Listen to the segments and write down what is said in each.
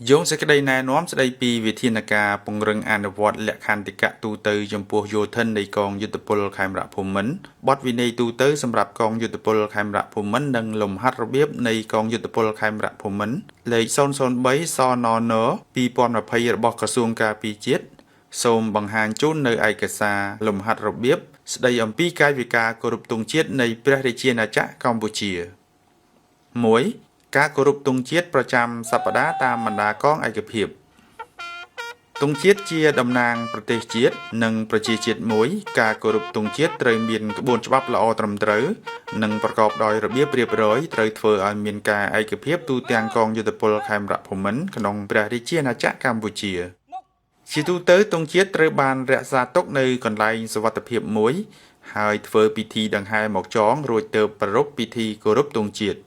យោងសេចក្តីណែនាំស្តីពីវិធានការពង្រឹងអនុវត្តលក្ខន្តិកៈទូទៅចំពោះយោធិននៃកងយុទ្ធពលខេមរៈភូមិន្ទបទវិន័យទូទៅសម្រាប់កងយុទ្ធពលខេមរៈភូមិន្ទនិងលំហាត់របៀបនៃកងយុទ្ធពលខេមរៈភូមិន្ទលេខ003សនន2020របស់ក្រសួងការពារជាតិសូមបង្ហាញជូននៅឯកសារលំហាត់របៀបស្តីអំពីកាយវិការគោរពទង់ជាតិនៃព្រះរាជាណាចក្រកម្ពុជា1ការគោរពទង់ជាតិប្រចាំសប្តាហ៍តាមបណ្ដាកងឯកភាពទង់ជាតិជាតំណាងប្រទេសជាតិនិងប្រជាជាតិមួយការគោរពទង់ជាតិត្រូវមានក្បួនច្បាប់ល្អត្រឹមត្រូវនិងប្រកបដោយរបៀបរៀបរយត្រូវធ្វើឲ្យមានការឯកភាពទូទាំងកងយុទ្ធពលខេមរៈភូមិន្ទក្នុងព្រះរាជាណាចក្រកម្ពុជាជាទូទៅទង់ជាតិត្រូវបានរក្សាទុកនៅកន្លែងសុវត្ថិភាពមួយហើយធ្វើពិធីដង្ហែមកចងរួចទើបប្រារព្ធពិធីគោរពទង់ជាតិ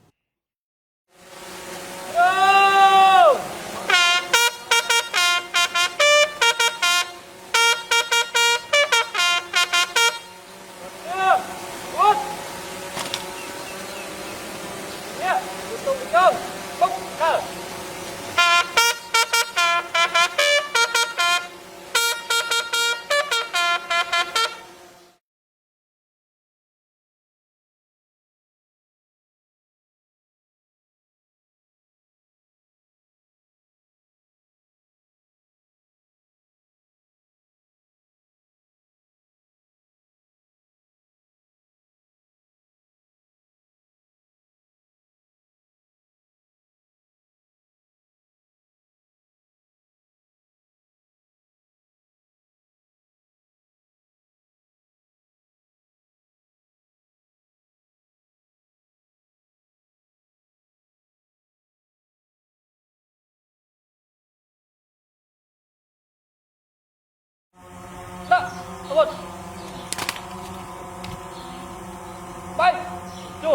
ដាក់អត់បាយជួ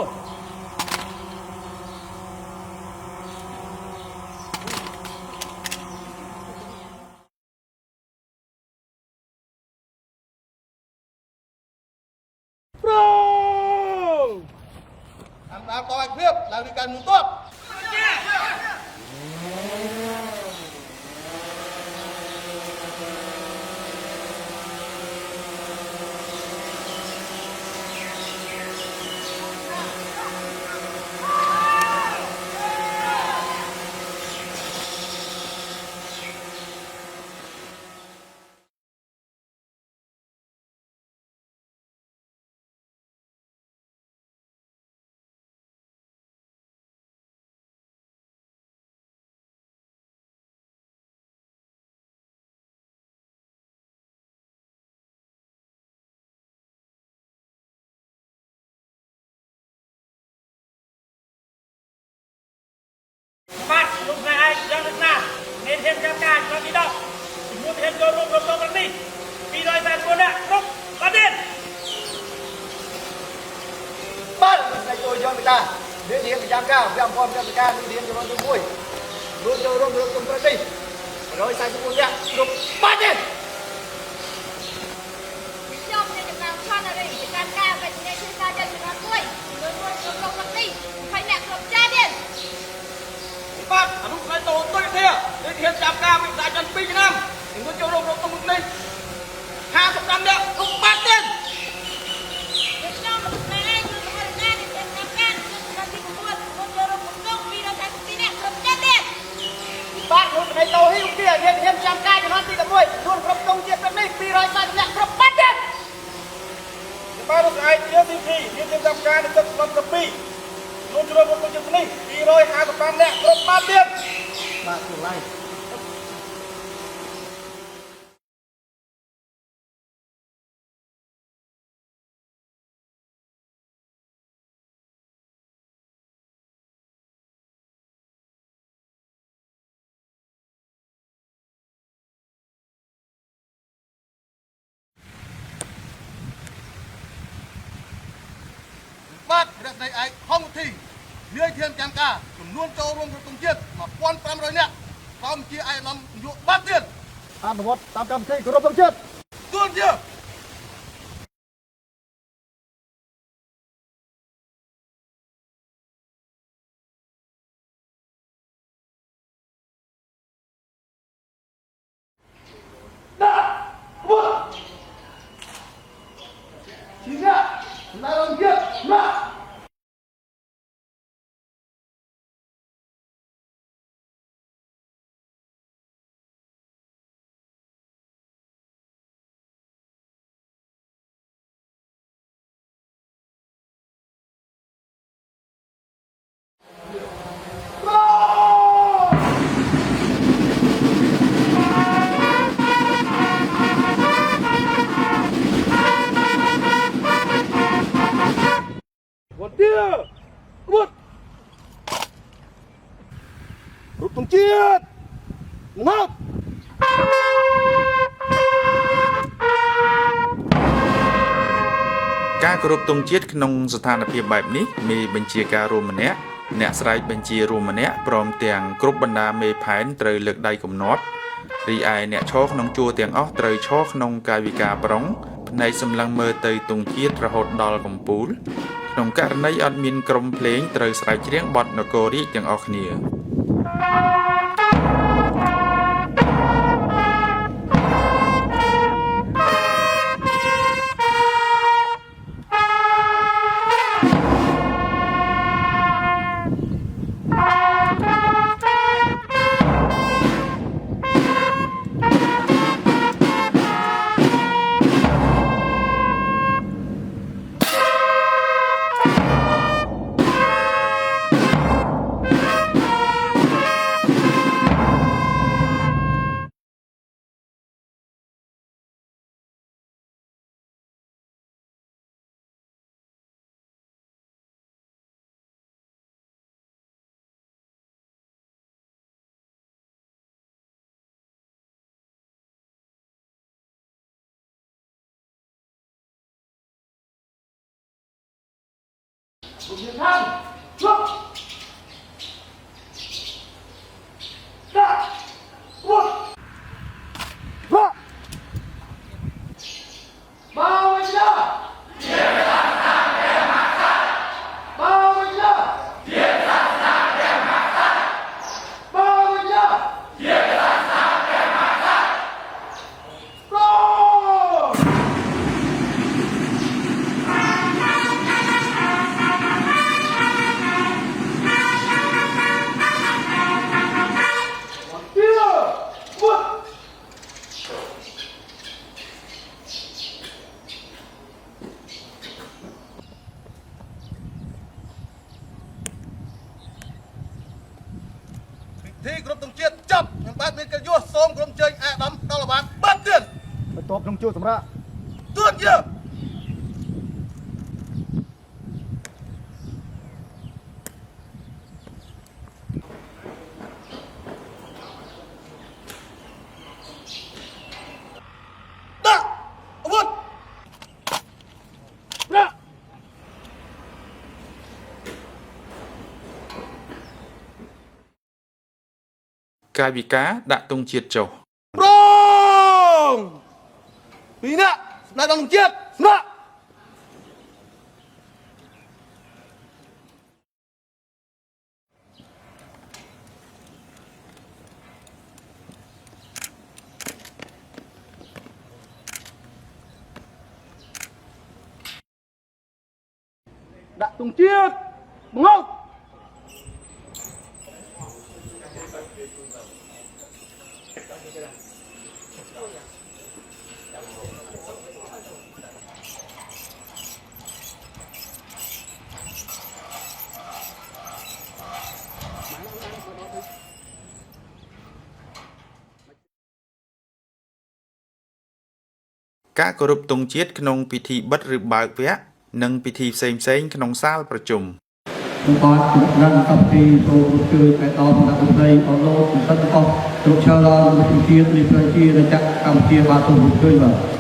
ប្រងតាមតាមតឯកភាពឡើងពីការមួយទ័ពបាទលោកស្រីឯងយ៉ាងណាមានហេតុការណ៍ក្នុងទី10ជំនួសហេតុចូលរួមក្នុងក្រុមនេះ244នាក់គ្រប់បាត់ទៀតបាទលោកស្រីចូលយកមេតាមានរៀនប្រចាំការវាអំពំប្រចាំការមានរៀនចំនួន1រួមចូលរួមក្នុងក្រុមនេះ144នាក់គ្រប់បាត់ទៀតខ្ញុំជាចំណាំឆានរីប្រចាំការវិទ្យាសាស្ត្រយ៉ាងចំនួន1រួមក្នុងក្រុមនេះ20នាក់គ្រប់ចាទៀតបាទអនុស្រីតូនទុយគ្នានេះធានចាប់ការវិសាជន2ឆ្នាំជាមួយចូលរួមក្នុងក្រុមនេះ55នាក់គ្រប់បាត់ទៀតខ្ញុំលោកស្រីឯងជួយសម្រាប់ការនេះចាប់ការខ្ញុំទី9ចូលរួមក្នុង242នាក់គ្រប់ចាទៀតបាទលោកស្រីតូហ៊ីវគ្នាធានចាប់ការចំនួនទី11រួមគ្រប់ក្រុមជាតិព្រឹកនេះ240នាក់គ្រប់បាត់ទៀតបាទលោកស្រីជាទី2ធានចាប់ការនៅទឹកក្រុម7លោកជួយមកជិះនេះ255នាក់គ្រប់បានទៀតបាទខ្លួនឡាយបាទរស្មីឯកហុងធីនាយធានចាំការចំនួនចូលរួមក្នុងជាតិ1500នាក់ក្រុមជាឯកឧត្តមយុបាត់ទៀតអនុវត្តតាមកម្មវិធីគោរពក្នុងជាតិទួនជា មក ការគោរពទង់ជាតិក្នុងស្ថានភាពបែបនេះមេបញ្ជាការរួមម្នាក់អ្នកស្រែកបញ្ជារួមម្នាក់ព្រមទាំងគ្រប់បណ្ដាមេផែនត្រូវលើកដៃកំណត់រីឯអ្នកឈរក្នុងជួរទាំងអស់ត្រូវឈរក្នុងកាយវិការប្រុងផ្នែកសម្លឹងមើលទៅទង់ជាតិរហូតដល់កំពូលក្នុងករណីអត់មានក្រុមភ្លេងត្រូវស្រែកច្រៀងបទនគររាជទាំងអស់គ្នាទីគ្រប់ទង់ជាតិចាប់ខ្ញុំបាទមានកិត្តិយសសូមក្រុមជើញអាដាមដល់អាបានបាត់ទៀតបន្ទាប់ក្នុងជួរសម្រាប់ទួតយើដាក់អាវុធដាក់ កាយវិការដាក់ទង់ជាតិចុះ ប្រងពីរនាក់ស្ដេចអង្គជាតិស្នាក់ដាក់ទង់ជាតិមក ការគោរពទង់ជាតិក្នុងពិធីបិទឬបើកវគ្គនិងពិធីផ្សេងៗក្នុងសាលប្រជុំ បាទនឹងកម្មវិធីចូលជួយបែបដល់គណៈរដ្ឋមន្ត្រីអស់លោកសិទ្ធិអស់គ្រប់ឆ្លើយដល់វិទ្យានេះប្រជារាជកម្ពុជាបាទសូមជួយបាទ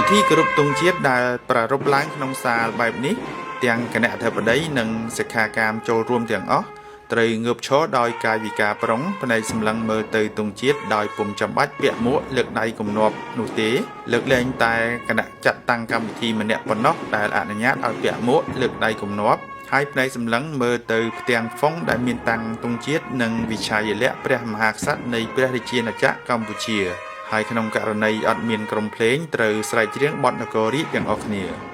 ពិធីគោរពទង់ជាតិដែលប្រារព្ធឡើងក្នុងសាលបែបនេះទាំងគណៈអធិបតីនិងសិក្ខាកាមចូលរួមទាំងអស់ត្រូវងើបឈរដោយកាយវិការប្រុងផ្នែកសម្លឹងមើលទៅទង់ជាតិដោយពុំចាំបាច់ពាក់មួកលើកដៃគំនាប់នោះទេលើកលែងតែគណៈចាត់តាំងកម្មវិធីម្នាក់ប៉ុណ្ណោះដែលអនុញ្ញាតឲ្យពាក់មួកលើកដៃគំនាប់ហើយផ្នែកសម្លឹងមើលទៅផ្ទាំងហ្វុងដែលមានតាំងទង់ជាតិនិងវិឆ័យលក្ខណ៍ព្រះមហាក្សត្រនៃព្រះរាជាណាចក្រកម្ពុជាហើយក្នុងករណីអត់មានក្រុមភ្លេងត្រូវស្រែកច្រៀងបទនគររាជទាំងអស់គ្នា ប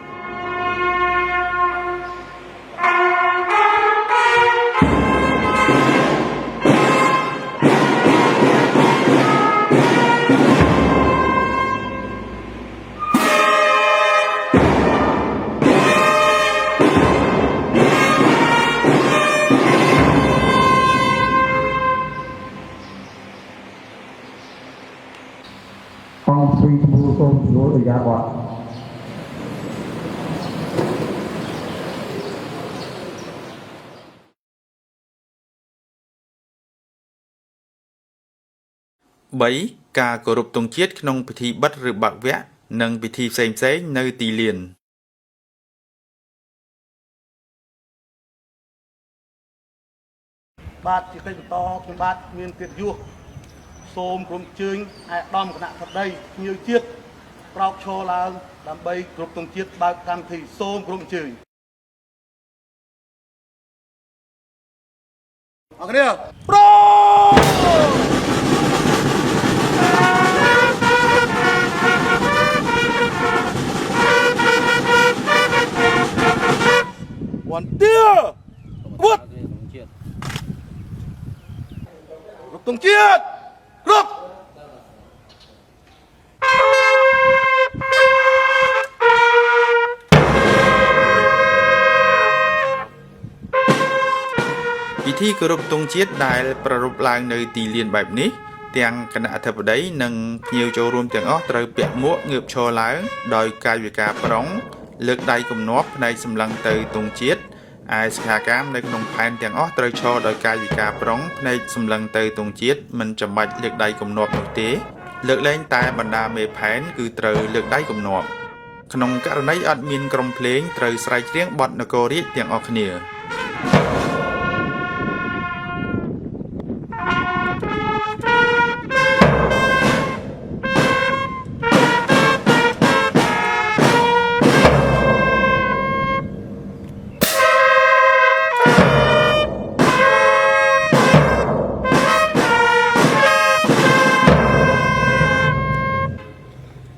សូមស្រួលឥរិយាបថ 3. ការគោរពទង់ជាតិក្នុងពិធីបិទឬបាក់វគ្គនិងពិធីផ្សេងៗនៅទីលាន បាទជាកិច្ចបន្តខ្ញុំបាទមានកិត្តិយសសូមក្រុមជើញអាយដាមគណៈបតីភ្ញៀវជាតិក្រោកឈរឡើងដើម្បីគ្រប់ទង់ជាតិបើកកម្មវិធីសូមក្រុមជើញអរគុណប្រវ៉ាន់ទៀវត្តគ្រប់ទង់ជាតិគ្រប់ពិធីគោរពទង់ជាតិដែលប្រារព្ធឡើងនៅទីលានបែបនេះទាំងគណៈអធិបតីនិងភ្ញៀវចូលរួមទាំងអស់ត្រូវពាក់មួកងើបឈរឡើងដោយកាយវិការប្រុងលើកដៃគំនាប់ផ្នែកសម្លឹងទៅទង់ជាតិឯសិក្ខាកាមនៅក្នុងផែនទាំងអស់ត្រូវឈរដោយកាយវិការប្រុងផ្នែកសម្លឹងទៅទង់ជាតិមិនចាំបាច់លើកដៃគំនាប់នោះទេលើកលែងតែបណ្ដាមេផែនគឺត្រូវលើកដៃគំនាប់ក្នុងករណីអត់មានក្រុមភ្លេងត្រូវស្រែកច្រៀងបទនគររាជទាំងអស់គ្នា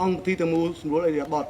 អង្គទីទាំងមូលសម្រួលឥរិយាបថ